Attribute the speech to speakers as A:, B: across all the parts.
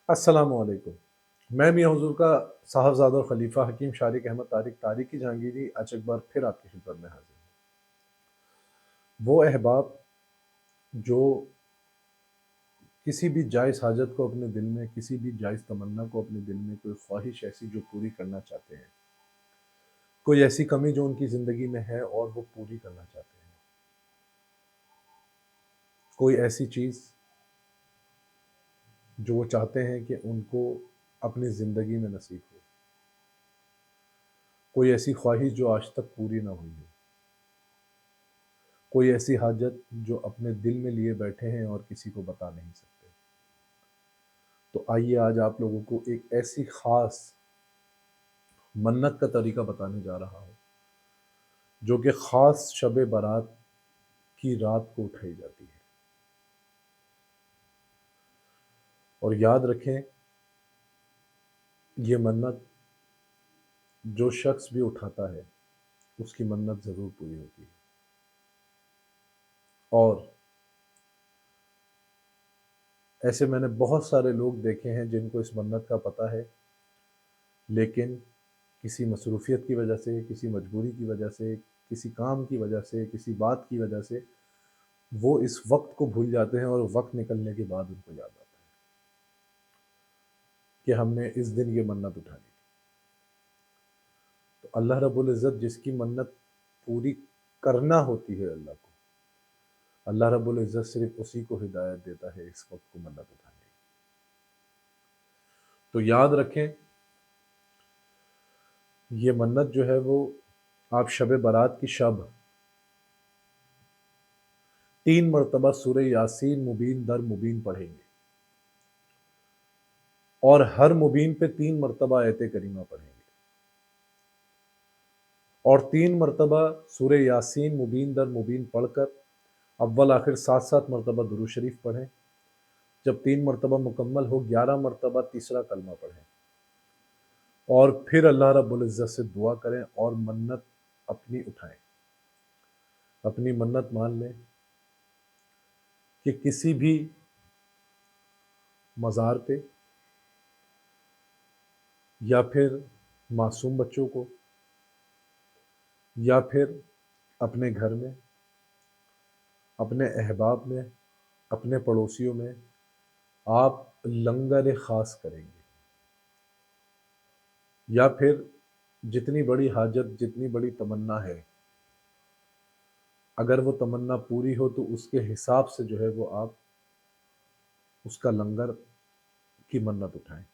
A: अस्सलाम वालेकुम। मैं मियां हुज़ूर का साहबज़ादा और खलीफा हकीम शारिक अहमद तारिकी जहांगीरी आज एक बार फिर आपकी खिदमत में हाज़िर हूँ। वो अहबाब जो किसी भी जायज़ हाजत को अपने दिल में, किसी भी जायज़ तमन्ना को अपने दिल में, कोई ख्वाहिश ऐसी जो पूरी करना चाहते हैं, कोई ऐसी कमी जो उनकी ज़िंदगी में है और वो पूरी करना चाहते हैं, कोई ऐसी चीज़ जो वो चाहते हैं कि उनको अपनी ज़िंदगी में नसीब हो, कोई ऐसी ख्वाहिश जो आज तक पूरी ना हुई हो, कोई ऐसी हाजत जो अपने दिल में लिए बैठे हैं और किसी को बता नहीं सकते। तो आइए आज आप लोगों को एक ऐसी ख़ास मन्नत का तरीका बताने जा रहा हूँ, जो कि ख़ास शब बारात की रात को उठाई जाती है। और याद रखें, ये मन्नत जो शख्स भी उठाता है, उसकी मन्नत ज़रूर पूरी होती है। और ऐसे मैंने बहुत सारे लोग देखे हैं जिनको इस मन्नत का पता है, लेकिन किसी मसरूफ़ियत की वजह से, किसी मजबूरी की वजह से, किसी काम की वजह से, किसी बात की वजह से वो इस वक्त को भूल जाते हैं और वक्त निकलने के बाद उनको याद आता है कि हमने इस दिन ये मन्नत उठानी थी। तो अल्लाह रब्बुल इज़्ज़त जिसकी मन्नत पूरी करना होती है अल्लाह को, अल्लाह रब्बुल इज़्ज़त सिर्फ उसी को हिदायत देता है इस वक्त को मन्नत उठाने की। तो याद रखें, ये मन्नत जो है वो आप शब बारात की शब 3 मरतबा सूरह यासीन मुबीन दर मुबीन पढ़ेंगे और हर मुबीन पे 3 मरतबा आयत करीमा पढ़ेंगे और 3 मरतबा सूरह यासीन मुबीन दर मुबीन पढ़कर अव्वल आखिर 7-7 मरतबा दुरूद शरीफ पढ़ें। जब 3 मरतबा मुकम्मल हो, 11 मरतबा तीसरा कलमा पढ़ें और फिर अल्लाह रब्बुल इज़्ज़त से दुआ करें और मन्नत अपनी उठाएं। अपनी मन्नत मान लें कि किसी भी मज़ार पे या फिर मासूम बच्चों को या फिर अपने घर में, अपने अहबाब में, अपने पड़ोसियों में आप लंगर ख़ास करेंगे या फिर जितनी बड़ी हाजत, जितनी बड़ी तमन्ना है, अगर वो तमन्ना पूरी हो तो उसके हिसाब से जो है वो आप उसका लंगर की मन्नत उठाएं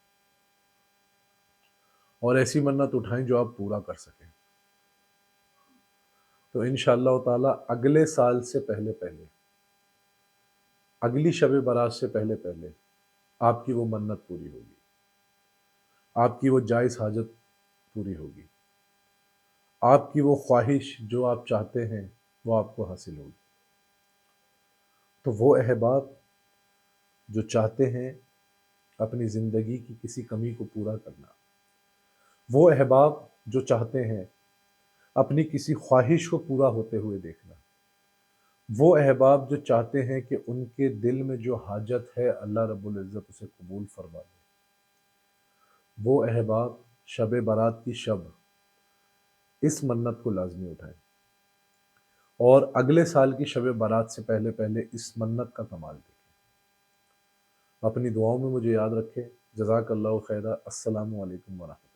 A: और ऐसी मन्नत उठाएं जो आप पूरा कर सकें। तो इंशाअल्लाह ताला अगले साल से पहले पहले, अगली शब बारात से पहले पहले आपकी वो मन्नत पूरी होगी, आपकी वो जायज़ हाजत पूरी होगी, आपकी वो ख्वाहिश जो आप चाहते हैं वो आपको हासिल होगी। तो वो अहबाब जो चाहते हैं अपनी ज़िंदगी की किसी कमी को पूरा करना, वो अहबाब जो चाहते हैं अपनी किसी ख्वाहिश को पूरा होते हुए देखना, वो अहबाब जो चाहते हैं कि उनके दिल में जो हाजत है अल्लाह रब्बुल इज़्ज़त उसे कबूल फरमा ले, वो अहबाब शब बारात की शब इस मन्नत को लाज़मी उठाएं और अगले साल की शब बारात से पहले पहले इस मन्नत का कमाल देखें। अपनी दुआओं में मुझे याद रखें। जज़ाकल्लाहु खैरा। अस्सलामु अलैकुम व रहमतुल्लाह।